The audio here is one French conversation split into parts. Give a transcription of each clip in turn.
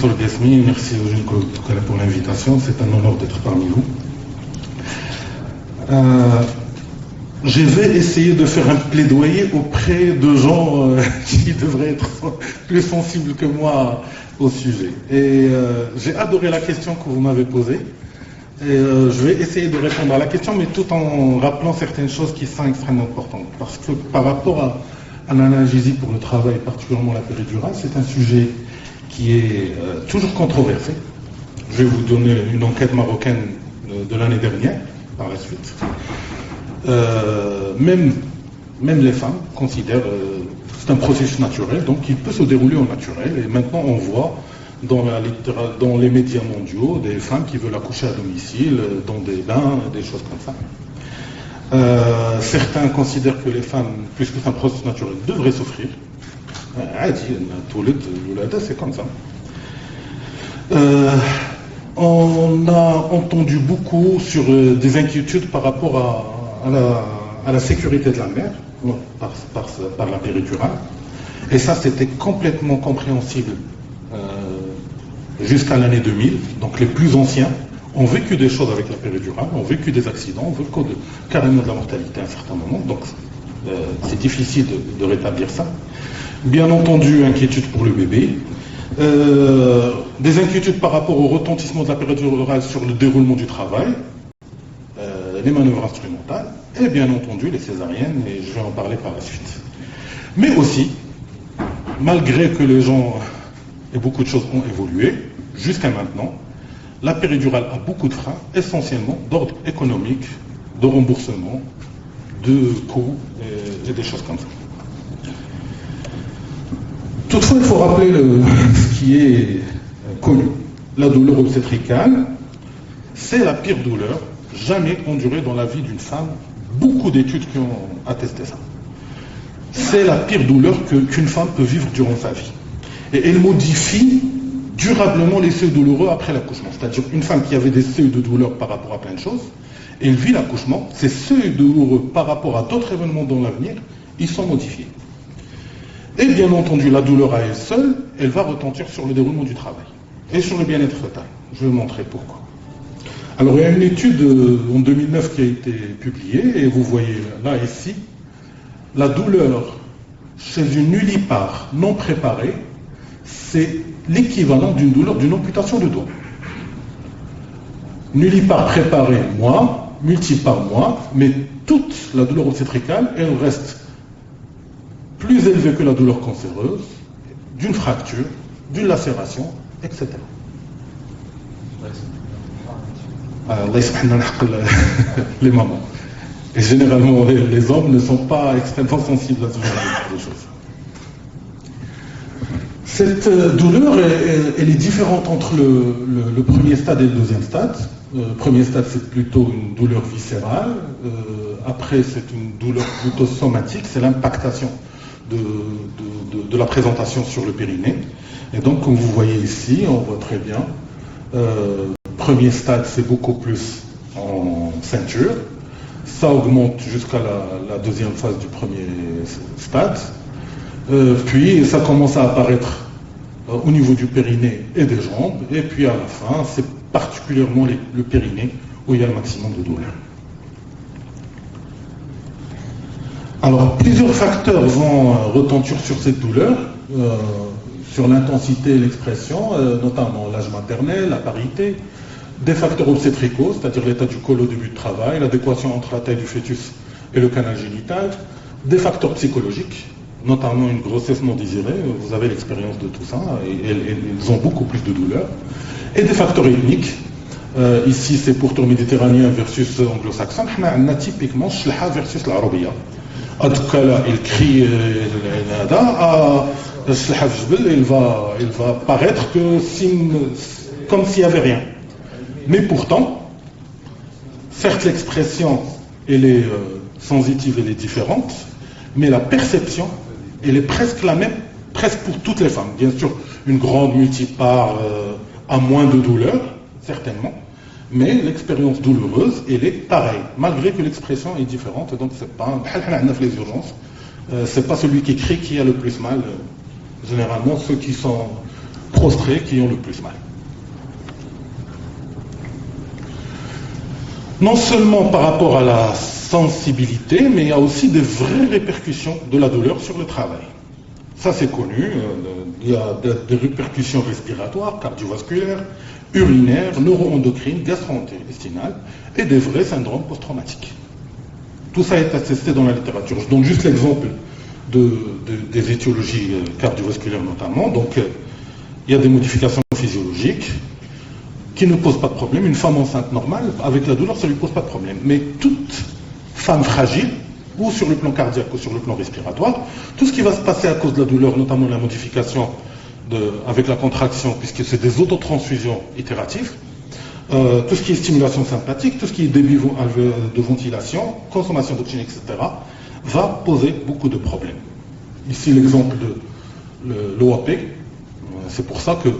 Dr Gasmi, merci au Gynéco pour l'invitation, c'est un honneur d'être parmi vous. Je vais essayer de faire un plaidoyer auprès de gens qui devraient être plus sensibles que moi au sujet. Et j'ai adoré la question que vous m'avez posée. Et je vais essayer de répondre à la question, mais tout en rappelant certaines choses qui sont extrêmement importantes. Parce que par rapport à l'analgésie pour le travail, particulièrement la péridurale, c'est un sujet qui est toujours controversé. Je vais vous donner une enquête marocaine de l'année dernière, par la suite. Même les femmes considèrent que c'est un processus naturel, donc il peut se dérouler en naturel. Et maintenant, on voit dans les médias mondiaux des femmes qui veulent accoucher à domicile, dans des bains, des choses comme ça. Certains considèrent que les femmes, puisque c'est un processus naturel, devraient souffrir. C'est comme ça. On a entendu beaucoup sur des inquiétudes par rapport à la sécurité de la mère par la péridurale. Et ça, c'était complètement compréhensible jusqu'à l'année 2000. Donc les plus anciens ont vécu des choses avec la péridurale, ont vécu des accidents, ont vécu carrément de la mortalité à un certain moment. Donc c'est difficile de rétablir ça. Bien entendu, inquiétude pour le bébé. Des inquiétudes par rapport au retentissement de la péridurale sur le déroulement du travail, les manœuvres instrumentales, et bien entendu les césariennes, et je vais en parler par la suite. Mais aussi, malgré que les gens et beaucoup de choses ont évolué, jusqu'à maintenant, la péridurale a beaucoup de freins, essentiellement d'ordre économique, de remboursement, de coûts et des choses comme ça. Toutefois, il faut rappeler ce qui est connu. La douleur obstétricale, c'est la pire douleur jamais endurée dans la vie d'une femme. Beaucoup d'études qui ont attesté ça. C'est la pire douleur qu'une femme peut vivre durant sa vie. Et elle modifie durablement les seuils douloureux après l'accouchement. C'est-à-dire une femme qui avait des seuils de douleur par rapport à plein de choses, elle vit l'accouchement, ces seuils douloureux par rapport à d'autres événements dans l'avenir, ils sont modifiés. Et bien entendu, la douleur à elle seule, elle va retentir sur le déroulement du travail et sur le bien-être total. Je vais vous montrer pourquoi. Alors, il y a une étude en 2009 qui a été publiée, et vous voyez là, ici, la douleur chez une nullipare non préparée, c'est l'équivalent d'une douleur d'une amputation de doigt. Nullipare préparée, moins, multipare, moins, mais toute la douleur obstétricale, elle reste plus élevée que la douleur cancéreuse, d'une fracture, d'une lacération, etc. Allah subhanahu les mamans. Et généralement, les hommes ne sont pas extrêmement sensibles à ce genre de choses. Cette douleur, elle est différente entre le premier stade et le deuxième stade. Le premier stade, c'est plutôt une douleur viscérale. Après, c'est une douleur plutôt somatique. C'est l'impactation de la présentation sur le périnée. Et donc, comme vous voyez ici, on voit très bien. Premier stade, c'est beaucoup plus en ceinture. Ça augmente jusqu'à la deuxième phase du premier stade. Puis, ça commence à apparaître au niveau du périnée et des jambes. Et puis, à la fin, c'est particulièrement le périnée où il y a le maximum de douleur. Alors, plusieurs facteurs vont retentir sur cette douleur, sur l'intensité et l'expression, notamment l'âge maternel, la parité, des facteurs obstétricaux, c'est-à-dire l'état du col au début de travail, l'adéquation entre la taille du fœtus et le canal génital, des facteurs psychologiques, notamment une grossesse non désirée, vous avez l'expérience de tout ça, et ils ont beaucoup plus de douleur, et des facteurs ethniques. Ici, c'est pourtour méditerranéen versus anglo-saxon. On a typiquement Shlaha versus l'Arabia. En tout cas, là, il crie il va paraître comme s'il n'y avait rien. Mais pourtant, certes, l'expression, elle est sensitive, elle est différente, mais la perception, elle est presque la même, presque pour toutes les femmes. Bien sûr, une grande multipare a moins de douleur, certainement, mais l'expérience douloureuse, elle est pareille, malgré que l'expression est différente. Donc, c'est pas les urgences, c'est pas celui qui crie qui a le plus mal. Généralement, ceux qui sont prostrés qui ont le plus mal. Non seulement par rapport à la sensibilité, mais il y a aussi des vraies répercussions de la douleur sur le travail. Ça c'est connu, il y a des répercussions respiratoires, cardiovasculaires, urinaires, neuro-endocrines, gastro-intestinales et des vrais syndromes post-traumatiques. Tout ça est attesté dans la littérature. Je donne juste l'exemple des étiologies cardiovasculaires notamment. Donc il y a des modifications physiologiques qui ne posent pas de problème. Une femme enceinte normale, avec la douleur, ça ne lui pose pas de problème. Mais toute femme fragile, ou sur le plan cardiaque ou sur le plan respiratoire, tout ce qui va se passer à cause de la douleur, notamment la modification avec la contraction, puisque c'est des autotransfusions itératives, tout ce qui est stimulation sympathique, tout ce qui est débit de ventilation, consommation d'oxygène, etc., va poser beaucoup de problèmes. Ici l'exemple de l'OAP, c'est pour ça que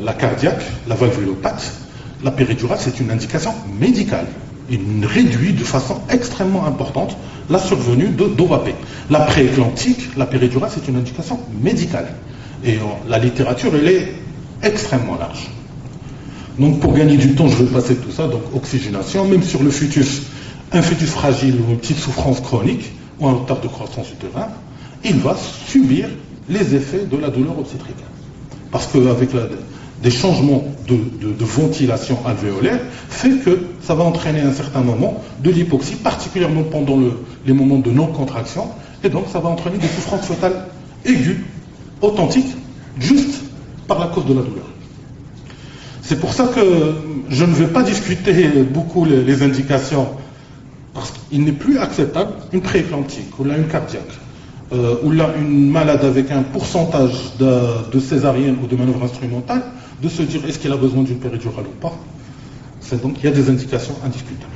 la cardiaque, la valvulopathe, la péridurale, c'est une indication médicale. Il réduit de façon extrêmement importante la survenue d'OAP. La prééclamptique, la péridurale, c'est une indication médicale. Et la littérature, elle est extrêmement large. Donc pour gagner du temps, je vais passer tout ça. Donc oxygénation, même sur le fœtus, un fœtus fragile ou une petite souffrance chronique, ou un retard de croissance utérin, il va subir les effets de la douleur obstétricale. Parce qu'avec des changements de ventilation alvéolaire, fait que ça va entraîner à un certain moment de l'hypoxie, particulièrement pendant les moments de non-contraction, et donc ça va entraîner des souffrances fœtales aiguës, authentiques, juste par la cause de la douleur. C'est pour ça que je ne vais pas discuter beaucoup les indications, parce qu'il n'est plus acceptable une prééclamptique, ou là une cardiaque, ou là une malade avec un pourcentage de césarienne ou de manœuvre instrumentale, de se dire est-ce qu'elle a besoin d'une péridurale ou pas. Donc il y a des indications indiscutables.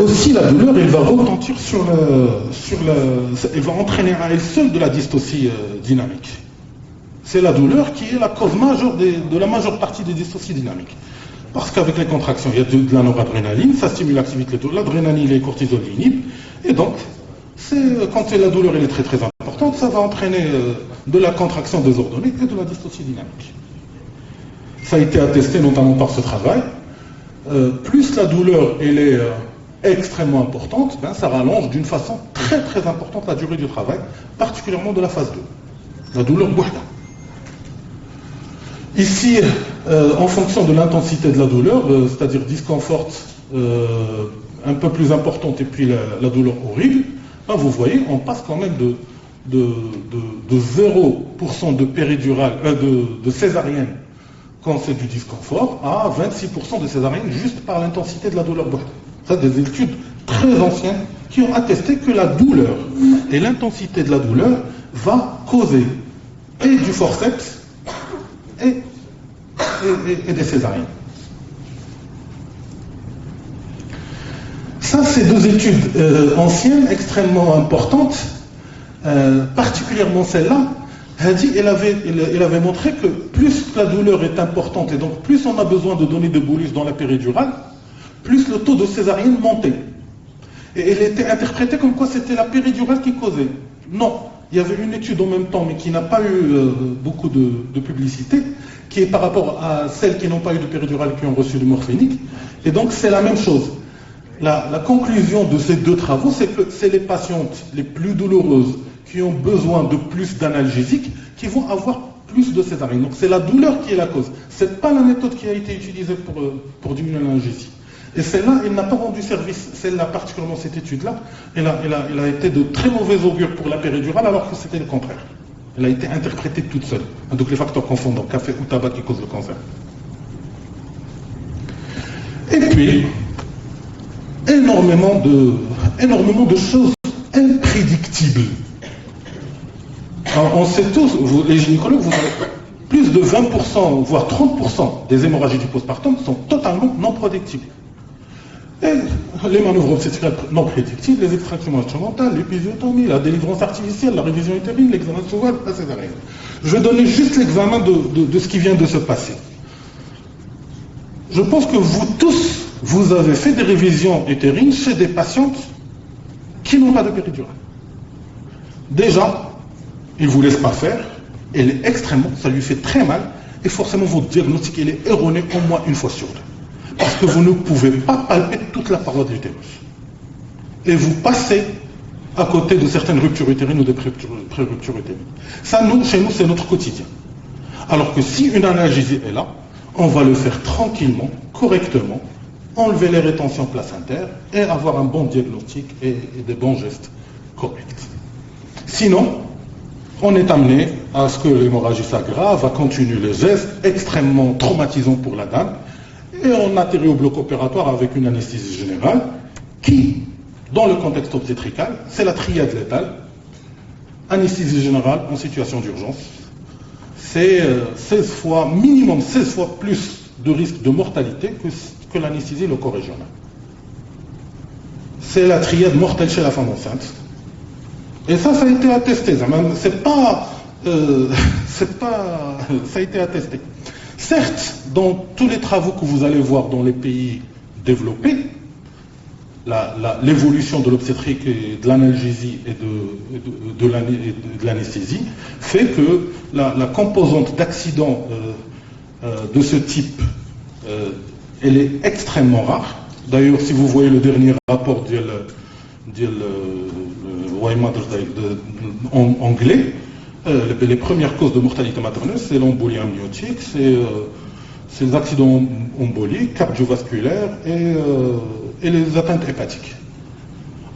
Aussi la douleur, elle va retentir elle va entraîner à elle seule de la dystocie dynamique. C'est la douleur qui est la cause majeure de la majeure partie des dystocies dynamiques. Parce qu'avec les contractions, il y a de la noradrénaline, ça stimule l'activité de l'adrénaline et les cortisol l'inhibent, et donc quand la douleur elle est très très importante, ça va entraîner de la contraction désordonnée et de la dystocie dynamique. Ça a été attesté notamment par ce travail. Plus la douleur elle est extrêmement importante, ça rallonge d'une façon très très importante la durée du travail, particulièrement de la phase 2, la douleur bouhda. Ici, en fonction de l'intensité de la douleur, c'est-à-dire disconfort un peu plus importante et puis la douleur horrible, là, vous voyez, on passe quand même de 0% de péridurale, de césarienne quand c'est du disconfort, à 26% de césarienne juste par l'intensité de la douleur. Ça, des études très anciennes qui ont attesté que la douleur et l'intensité de la douleur va causer et du forceps et des césariennes. Ça, c'est deux études anciennes, extrêmement importantes, particulièrement celle-là. Elle avait montré que plus la douleur est importante et donc plus on a besoin de donner de bolus dans la péridurale, plus le taux de césarienne montait. Et elle était interprétée comme quoi c'était la péridurale qui causait. Non, il y avait une étude en même temps, mais qui n'a pas eu beaucoup de publicité, qui est par rapport à celles qui n'ont pas eu de péridurale et qui ont reçu du morphinique. Et donc c'est la même chose. La conclusion de ces deux travaux, c'est que c'est les patientes les plus douloureuses qui ont besoin de plus d'analgésiques qui vont avoir plus de césarienne. Donc c'est la douleur qui est la cause. Ce n'est pas la méthode qui a été utilisée pour diminuer l'analgésie. Et celle-là, elle n'a pas rendu service. Celle-là, particulièrement cette étude-là, elle a été de très mauvais augure pour la péridurale alors que c'était le contraire. Elle a été interprétée toute seule. Donc les facteurs confondants, café ou tabac qui causent le cancer. Et puis, énormément de choses imprédictibles. Alors, on sait tous, les gynécologues, vous avez plus de 20%, voire 30% des hémorragies du postpartum sont totalement non prédictibles. Et les manœuvres obstétricales non prédictibles, les extractions instrumentales, l'épisiotomie, la délivrance artificielle, la révision utérine, l'examen sauvage, la césarienne. Je vais donner juste l'examen de ce qui vient de se passer. Je pense que vous tous, vous avez fait des révisions utérines chez des patientes qui n'ont pas de péridurale. Déjà, il ne vous laisse pas faire, elle est extrêmement, ça lui fait très mal, et forcément votre diagnostic il est erroné au moins une fois sur deux. Parce que vous ne pouvez pas palper toute la paroi de l'utérus. Et vous passez à côté de certaines ruptures utérines ou de pré-ruptures utérines. Ça, nous, chez nous, c'est notre quotidien. Alors que si une analgésie est là, on va le faire tranquillement, correctement, enlever les rétentions placentaires et avoir un bon diagnostic et des bons gestes corrects. Sinon, on est amené à ce que l'hémorragie s'aggrave, à continuer les gestes extrêmement traumatisants pour la dame, et on atterrit au bloc opératoire avec une anesthésie générale qui, dans le contexte obstétrical, c'est la triade létale. Anesthésie générale en situation d'urgence. C'est 16 fois, minimum 16 fois plus de risque de mortalité que l'anesthésie loco-régionale. C'est la triade mortelle chez la femme enceinte. Et ça a été attesté. Ça a été attesté. Certes, dans tous les travaux que vous allez voir dans les pays développés, l'évolution de l'obstétrique et de l'analgésie et de l'anesthésie fait que la composante d'accident de ce type, elle est extrêmement rare. D'ailleurs, si vous voyez le dernier rapport en anglais, les premières causes de mortalité maternelle, c'est l'embolie amniotique, c'est les accidents emboliques, cardiovasculaires et les atteintes hépatiques.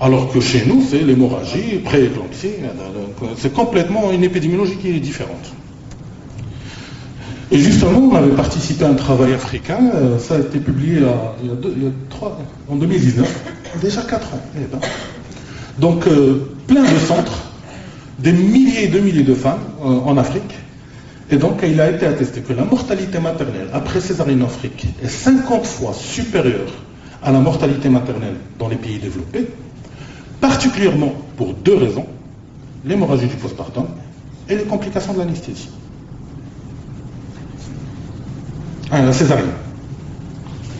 Alors que chez nous, c'est l'hémorragie, prééclampsie, c'est complètement une épidémiologie qui est différente. Et justement, on avait participé à un travail africain, ça a été publié en 2019, déjà 4 ans. Donc, plein de centres, des milliers et de milliers de femmes en Afrique. Et donc, il a été attesté que la mortalité maternelle après césarienne en Afrique est 50 fois supérieure à la mortalité maternelle dans les pays développés, particulièrement pour 2 raisons, l'hémorragie du postpartum et les complications de l'anesthésie. La césarienne.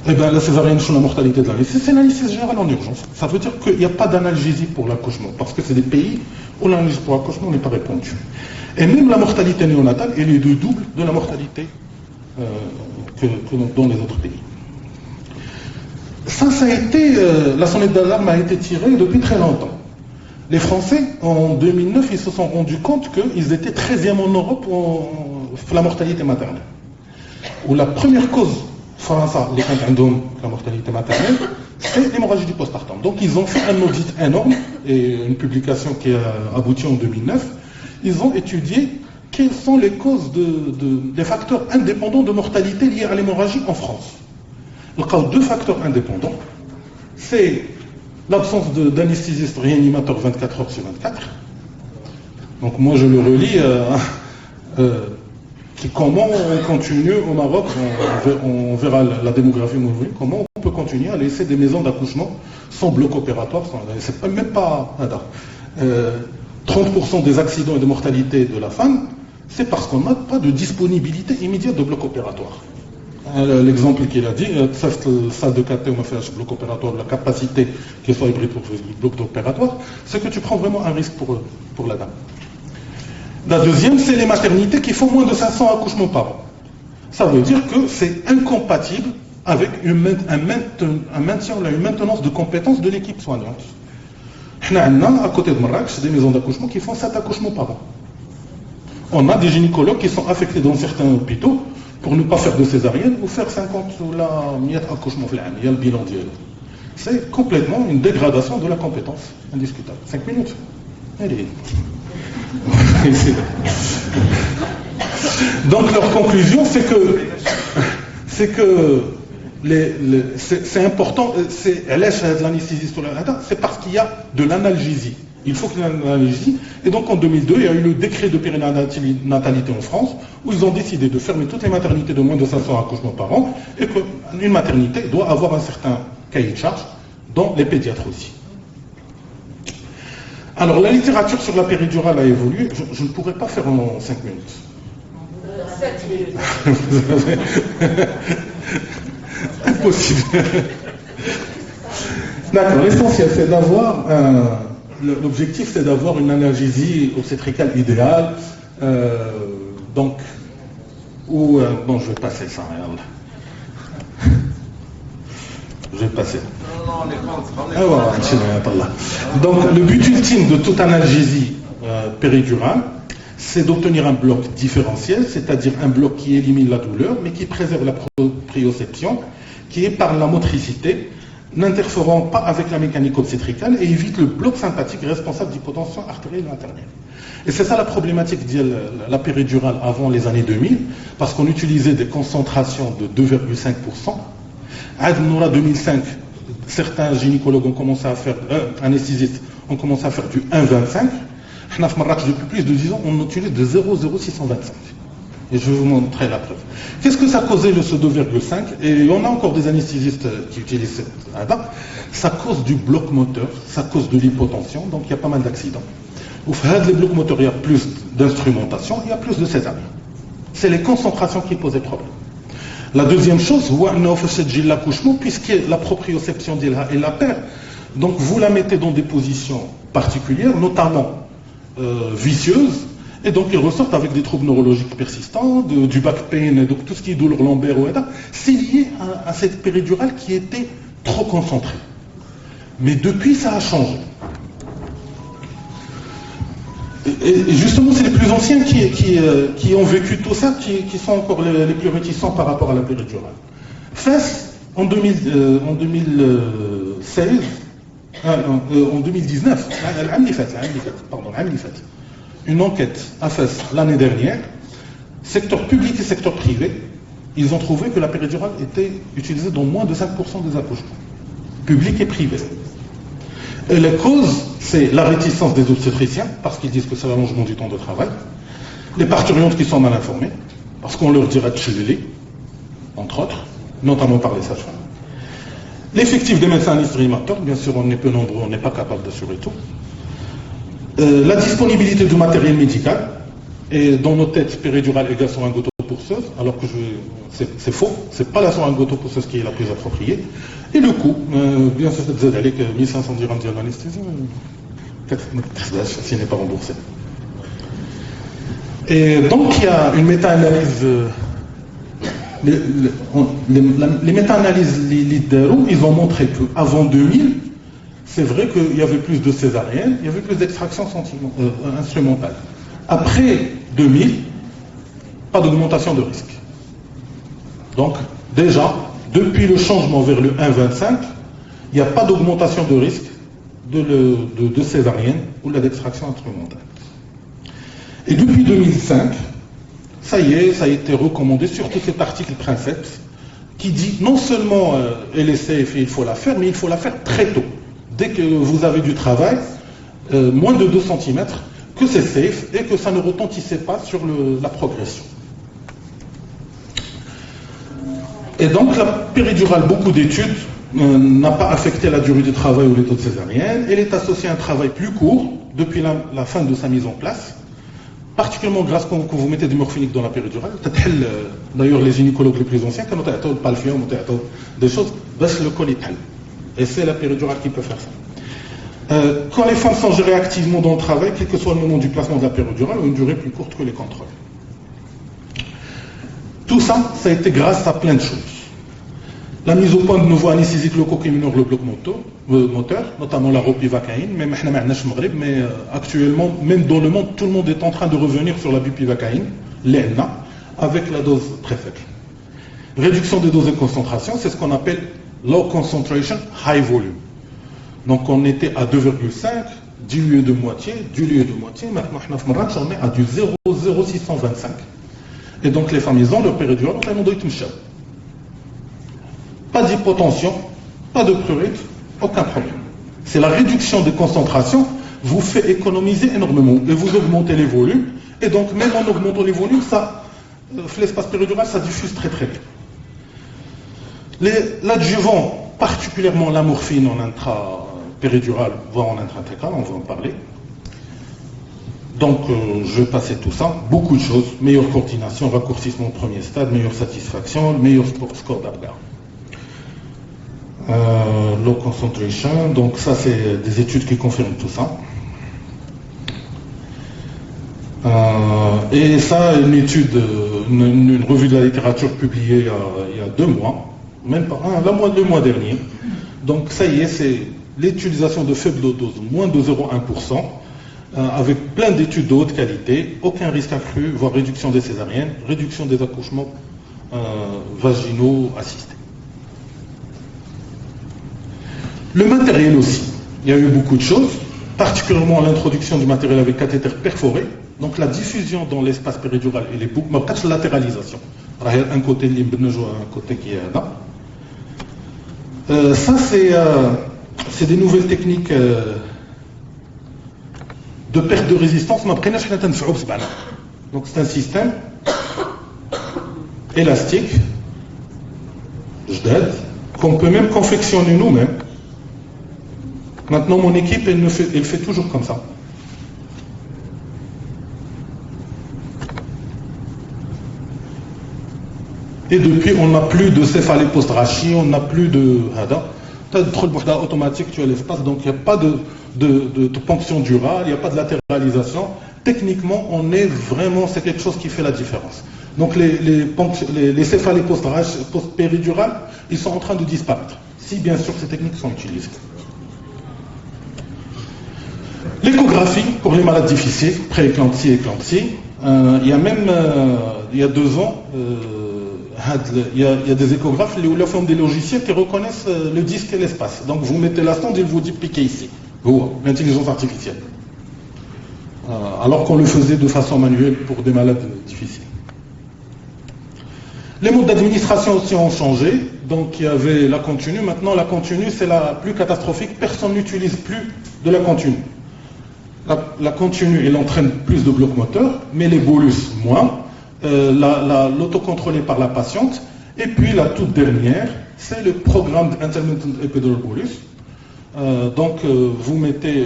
Eh bien, la césarienne sur la mortalité de l'anesthésie, c'est l'anesthésie générale en urgence. Ça veut dire qu'il n'y a pas d'analgésie pour l'accouchement, parce que c'est des pays où l'analgésie pour l'accouchement n'est pas répandue. Et même la mortalité néonatale, elle est de double de la mortalité que dans les autres pays. Ça a été, la sonnette d'alarme a été tirée depuis très longtemps. Les Français, en 2009, ils se sont rendus compte qu'ils étaient 13e en Europe pour la mortalité maternelle. Où la première cause, la mortalité maternelle, c'est l'hémorragie du postpartum. Donc ils ont fait un audit énorme et une publication qui a abouti en 2009. Ils ont étudié quelles sont les causes des facteurs indépendants de mortalité liés à l'hémorragie en France. Il y a 2 facteurs indépendants. C'est l'absence d'anesthésiste réanimateur 24 heures sur 24. Donc moi je le relis. Comment on continue au Maroc, on verra la démographie mobile, comment on peut continuer à laisser des maisons d'accouchement sans bloc opératoire, c'est même pas 30% des accidents et de mortalité de la femme, c'est parce qu'on n'a pas de disponibilité immédiate de bloc opératoire. L'exemple qu'il a dit, salle de caté on a fait un bloc opératoire, la capacité qu'il soit hybride pour le bloc opératoire, c'est que tu prends vraiment un risque pour la dame. La deuxième, c'est les maternités qui font moins de 500 accouchements par an. Ça veut dire que c'est incompatible avec un maintien, une maintenance de compétences de l'équipe soignante. À côté de Marrakech, des maisons d'accouchement qui font 7 accouchements par an. On a des gynécologues qui sont affectés dans certains hôpitaux pour ne pas faire de césarienne ou faire 50 accouchements. Il y a le bilan d'hier. C'est complètement une dégradation de la compétence, indiscutable. 5 minutes. Allez. Donc leur conclusion, c'est que c'est important, c'est parce qu'il y a de l'analgésie. Il faut qu'il y ait une analgésie. Et donc en 2002, il y a eu le décret de périnatalité en France, où ils ont décidé de fermer toutes les maternités de moins de 500 accouchements par an, et qu'une maternité doit avoir un certain cahier de charge, dont les pédiatres aussi. Alors, la littérature sur la péridurale a évolué. Je ne pourrais pas faire en 5 minutes. 7 minutes. Impossible. D'accord, l'essentiel, c'est d'avoir l'objectif c'est d'avoir une analgésie obstétricale idéale. Donc, bon, je vais passer ça. Je vais passer. Donc, le but ultime de toute analgésie péridurale, c'est d'obtenir un bloc différentiel, c'est-à-dire un bloc qui élimine la douleur, mais qui préserve la proprioception, qui est par la motricité, n'interférant pas avec la mécanique obstétricale et évite le bloc sympathique responsable d'hypotension artérielle maternelle. Et c'est ça la problématique de la péridurale avant les années 2000, parce qu'on utilisait des concentrations de 2,5%. À 2005, certains gynécologues ont commencé à faire, anesthésistes ont commencé à faire du 1,25. Depuis plus de 10 ans, on utilise de 0,0625. Et je vais vous montrer la preuve. Qu'est-ce que ça causait ce 2,5? Et on a encore des anesthésistes qui utilisent cette ADA. Ça cause du bloc moteur, ça cause de l'hypotension, donc il y a pas mal d'accidents. Au fait, les blocs moteurs, il y a plus d'instrumentation, il y a plus de césarienne. C'est les concentrations qui posaient problème. La deuxième chose, l'accouchement, puisque la proprioception est la paire, donc vous la mettez dans des positions particulières, notamment vicieuses, et donc ils ressortent avec des troubles neurologiques persistants, du back pain, donc tout ce qui est douleur lombaire, c'est lié à cette péridurale qui était trop concentrée. Mais depuis, ça a changé. Et justement, c'est les plus anciens qui ont vécu tout ça, qui sont encore les plus réticents par rapport à la péridurale. FES, en 2016, en 2019, une enquête à FES l'année dernière, secteur public et secteur privé, ils ont trouvé que la péridurale était utilisée dans moins de 5% des accouchements, publics et privés. Et les causes, c'est la réticence des obstétriciens, parce qu'ils disent que c'est l'allongement du temps de travail, les parturientes qui sont mal informées, parce qu'on leur dira de cheveler, entre autres, notamment par les sages-femmes. L'effectif des médecins anesthésistes, bien sûr, on est peu nombreux, on n'est pas capable d'assurer tout. La disponibilité du matériel médical, et dans nos têtes, péridurale égale seringotopourseuse, alors que c'est faux, c'est pas la seringotopourseuse qui est la plus appropriée. Et le coût, bien sûr, c'est d'aller que 1500 dirhams de l'anesthésie, s'il n'est pas remboursé. Et donc, il y a une méta-analyse. Les méta-analyses LIDERO, ils ont montré qu'avant 2000, c'est vrai qu'il y avait plus de césariennes, il y avait plus d'extraction instrumentale. Après 2000, pas d'augmentation de risque. Donc, déjà, depuis le changement vers le 1,25, il n'y a pas d'augmentation de risque de césarienne ou d'extraction instrumentale. Et depuis 2005, ça y est, ça a été recommandé, surtout cet article Princeps, qui dit non seulement elle est safe et il faut la faire, mais il faut la faire très tôt. Dès que vous avez du travail, moins de 2 cm, que c'est safe et que ça ne retentissait pas sur la progression. Et donc la péridurale, beaucoup d'études, n'a pas affecté la durée du travail ou les taux de césarienne. Elle est associée à un travail plus court depuis la fin de sa mise en place, particulièrement grâce quand vous mettez du morphinique dans la péridurale. D'ailleurs, les gynécologues les plus anciens, quand on a le palfium, on a des choses, le col est tel. Et c'est la péridurale qui peut faire ça. Quand les femmes sont gérées activement dans le travail, quel que soit le moment du placement de la péridurale, ont une durée plus courte que les contrôles. Tout ça, ça a été grâce à plein de choses. La mise au point de nouveaux anesthésiques locaux qui minorent le bloc moteur, notamment la ropivacaïne, mais actuellement, même dans le monde, tout le monde est en train de revenir sur la bupivacaïne, l'ENA, avec la dose très faible. Réduction des doses de concentration, c'est ce qu'on appelle low concentration, high volume. Donc on était à 2,5, dilué de moitié, maintenant on est à du 0,0625. Et donc les femmes, ils ont leur péridurale, pas d'hypotension, pas de prurite, aucun problème. C'est la réduction des concentrations vous fait économiser énormément et vous augmentez les volumes. Et donc même en augmentant les volumes, l'espace péridurale, ça diffuse très très bien. L'adjuvant, particulièrement la morphine en intra-péridurale, voire en intratécale, on va en parler. Donc, je vais passer tout ça. Beaucoup de choses. Meilleure coordination, raccourcissement au premier stade, meilleure satisfaction, meilleur score d'Apgar. Low concentration, donc ça c'est des études qui confirment tout ça. Et ça, une étude, une revue de la littérature publiée il y a 2 mois, même pas, le mois dernier. Donc ça y est, c'est l'utilisation de faible dose, moins de 0,1%, avec plein d'études de haute qualité, aucun risque accru, voire réduction des césariennes, réduction des accouchements vaginaux assistés. Le matériel aussi, il y a eu beaucoup de choses, particulièrement l'introduction du matériel avec cathéter perforé, donc la diffusion dans l'espace péridural, et les boucles, mais pas de latéralisation. Un côté un côté qui est là. Ça, c'est des nouvelles techniques de perte de résistance. Donc c'est un système élastique, qu'on peut même confectionner nous-mêmes. Maintenant, mon équipe, elle fait toujours comme ça. Et depuis, on n'a plus de céphalée post-rachis, on n'a plus de hada. Tu as le trou automatique, tu as l'espace, donc il n'y a pas de ponction durale, il n'y a pas de latéralisation. Techniquement, c'est quelque chose qui fait la différence. Donc les céphalées post-péridurales, ils sont en train de disparaître, si bien sûr ces techniques sont utilisées. L'échographie pour les malades difficiles, pré-éclampsie et éclampsie, il y a 2 ans, il y a des échographes où ils font des logiciels qui reconnaissent le disque et l'espace. Donc vous mettez la sonde et il vous dit piquez ici. L'intelligence artificielle. Alors qu'on le faisait de façon manuelle pour des malades difficiles. Les modes d'administration aussi ont changé. Donc il y avait la continue. Maintenant la continue c'est la plus catastrophique. Personne n'utilise plus de la continue. La continue elle entraîne plus de blocs moteurs, mais les bolus moins. L'autocontrôlé par la patiente. Et puis la toute dernière, c'est le programme d'intermittent epidural bolus. Donc vous mettez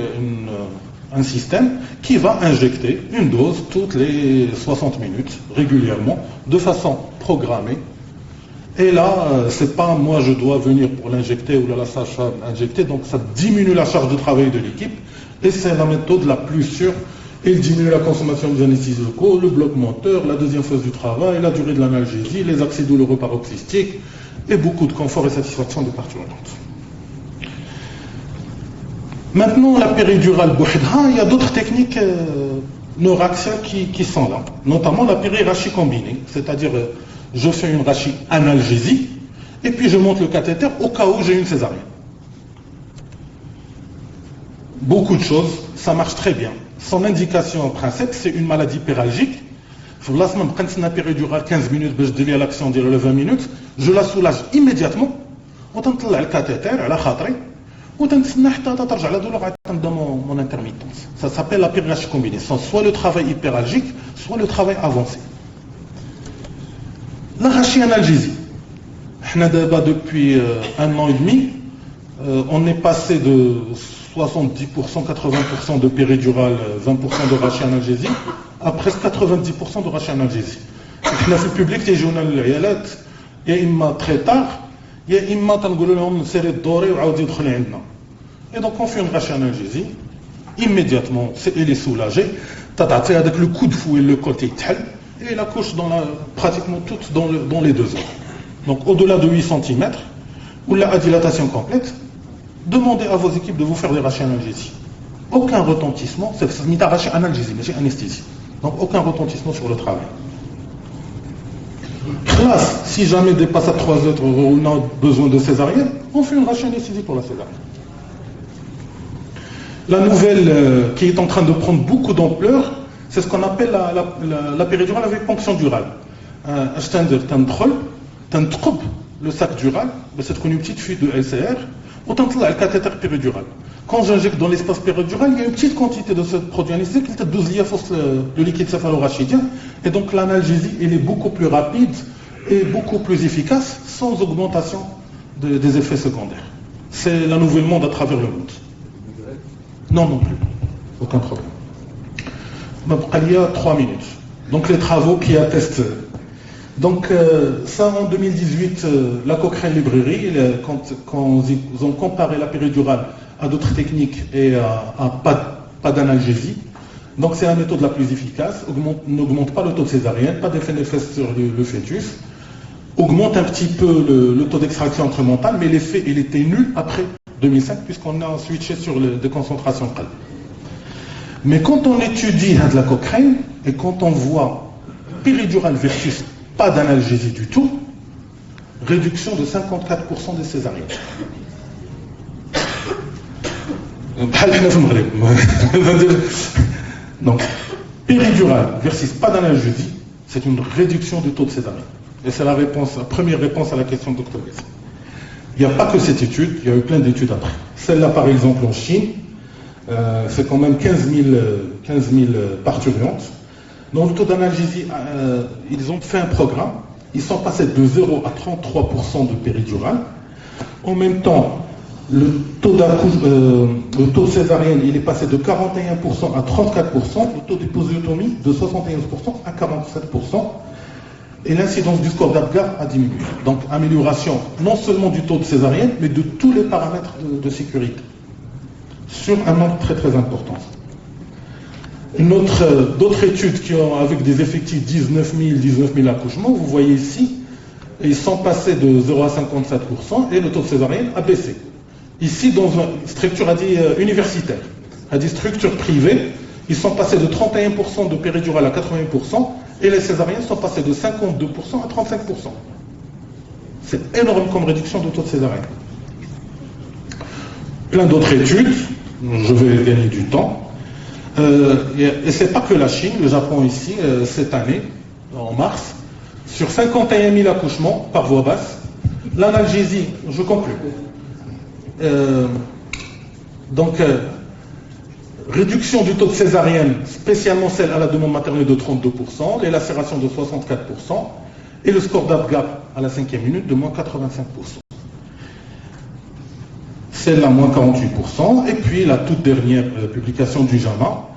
un système qui va injecter une dose toutes les 60 minutes régulièrement, de façon programmée. Et là, c'est pas moi je dois venir pour l'injecter ou la sage-femme injecter, donc ça diminue la charge de travail de l'équipe et c'est la méthode la plus sûre. Il diminue la consommation des anesthésies locaux, le bloc moteur, la deuxième phase du travail, la durée de l'analgésie, les accès douloureux paroxystiques et beaucoup de confort et satisfaction des parties remontantes. Maintenant, la péridurale bouhidha, il y a d'autres techniques neuraxiales qui sont là, notamment la périrachie combinée, c'est-à-dire je fais une rachie analgésie et puis je monte le cathéter au cas où j'ai une césarienne. Beaucoup de choses, ça marche très bien. Son indication en principe, c'est une maladie péralgique. La semaine, quand c'est une péridurale 15 minutes, je dévie à l'action de 20 minutes, je la soulage immédiatement. On tente le cathéter, à la khatri, on tente la douleur dans mon intermittence. Ça s'appelle la périrachie combinée. Soit le travail hyperalgique, soit le travail avancé. La rachie analgésie. Depuis 1 an et demi, on est passé de 70%, 80% de péridurale, 20% de rachis analgésie, à presque 90% de rachis analgésie. Et في الببليك تيجونا العيالات يا اما très tard, يا اما تنقولوا لهم سيري الدوري وعاود يدخل عندنا. Et donc on fait une rachis analgésie, immédiatement il est soulagé, تعطي هذاك le coup de fouet le col تيتحل et la couche pratiquement toute dans les 2 heures. Donc au-delà de 8 cm, ou la dilatation complète, demandez à vos équipes de vous faire des rachis analgésie. Aucun retentissement, c'est une rachis analgésie, mais c'est anesthésie. Donc aucun retentissement sur le travail. Classe, si jamais dépasse à 3 heures, on a besoin de césarienne, on fait une rachis anesthésie pour la césarienne. La nouvelle qui est en train de prendre beaucoup d'ampleur, c'est ce qu'on appelle la péridurale avec ponction durale. Le sac dural, c'est une petite fuite de LCR, autant que le cathéter péridural. Quand j'injecte dans l'espace péridural, il y a une petite quantité de ce produit anesthésique qui est 12 le liquide céphalorachidien, et donc l'analgésie elle est beaucoup plus rapide et beaucoup plus efficace, sans augmentation des effets secondaires. C'est la nouvelle monde à travers le monde. Non plus. Aucun problème. Il y a 3 minutes. Donc les travaux qui attestent. Donc ça en 2018, la Cochrane Librairie, quand ils ont comparé la péridurale à d'autres techniques et à pas d'analgésie, Donc c'est la méthode la plus efficace, n'augmente pas le taux de césarienne, pas d'effet néfaste sur le fœtus, augmente un petit peu le taux d'extraction incrémentale, mais l'effet il était nul après 2005 puisqu'on a switché sur des concentrations calmes. Mais quand on étudie de la Cochrane et quand on voit péridurale versus pas d'analgésie du tout, réduction de 54% des césariennes. Donc, péridurale versus pas d'analgésie, c'est une réduction du taux de césarienne. Et c'est la première réponse à la question de Dr. Gass. Il n'y a pas que cette étude, il y a eu plein d'études après. Celle-là, par exemple, en Chine, c'est quand même 15 000 parturientes. Dans le taux d'analgésie, ils ont fait un programme. Ils sont passés de 0 à 33% de péridurale. En même temps, le taux de césarienne, il est passé de 41% à 34%. Le taux d'épisiotomie de 71% à 47%. Et l'incidence du score d'Apgar a diminué. Donc, amélioration non seulement du taux de césarienne, mais de tous les paramètres de sécurité. Sur un nombre très très important. D'autres études qui ont avec des effectifs 19 000 accouchements, vous voyez ici, ils sont passés de 0 à 57% et le taux de césarienne a baissé. Ici, dans une structure universitaire, à des structures privées, ils sont passés de 31% de péridurale à 80% et les césariennes sont passées de 52% à 35%. C'est énorme comme réduction de taux de césarienne. Plein d'autres études, je vais gagner du temps. Et c'est pas que la Chine, le Japon ici, cette année, en mars, sur 51 000 accouchements par voie basse, l'analgésie, je conclue. Réduction du taux de césarienne, spécialement celle à la demande maternelle de 32%, les lacérations de 64%, et le score d'Apgar à la 5e minute de moins 85%. Celle-là, moins 48%. Et puis la toute dernière publication du JAMA,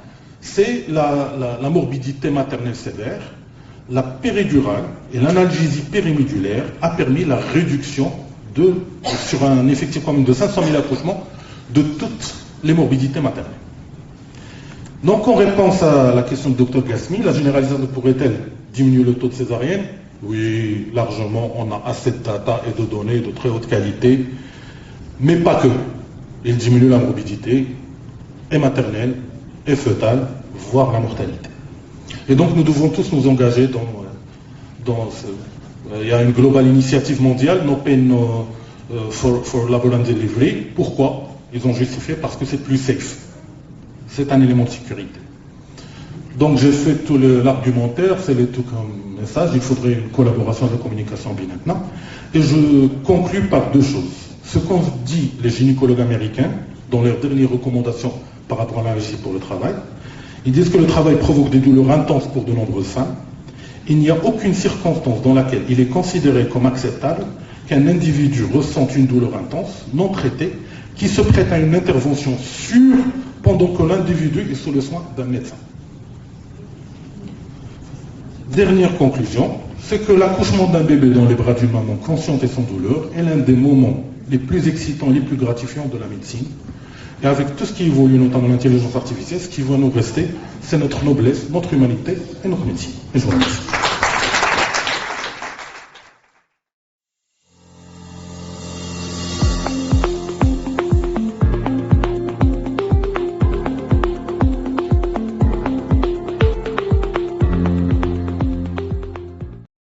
c'est la morbidité maternelle sévère. La péridurale et l'analgésie périmédulaire a permis la réduction sur un effectif commun de 500 000 accouchements de toutes les morbidités maternelles. Donc en réponse à la question de Dr Ghasmi, la généralisation pourrait-elle diminuer le taux de césarienne? Oui, largement, on a assez de data et de données de très haute qualité. Mais pas que. Il diminue la morbidité, et maternelle, et fœtale, voire la mortalité. Et donc nous devons tous nous engager dans il y a une globale initiative mondiale, No Pain for Labor and Delivery. Pourquoi? Ils ont justifié parce que c'est plus safe. C'est un élément de sécurité. Donc j'ai fait tout l'argumentaire, c'est tout comme message. Il faudrait une collaboration de communication bien maintenant. Et je conclus par deux choses. Ce qu'ont dit les gynécologues américains dans leurs dernières recommandations par rapport à l'analgésie pour le travail, ils disent que le travail provoque des douleurs intenses pour de nombreuses femmes. Il n'y a aucune circonstance dans laquelle il est considéré comme acceptable qu'un individu ressente une douleur intense, non traitée, qui se prête à une intervention sûre pendant que l'individu est sous le soin d'un médecin. Dernière conclusion, c'est que l'accouchement d'un bébé dans les bras d'une maman consciente et sans douleur est l'un des moments les plus excitants, les plus gratifiants de la médecine. Et avec tout ce qui évolue, notamment l'intelligence artificielle, ce qui va nous rester, c'est notre noblesse, notre humanité et notre médecine. Et je vous remercie.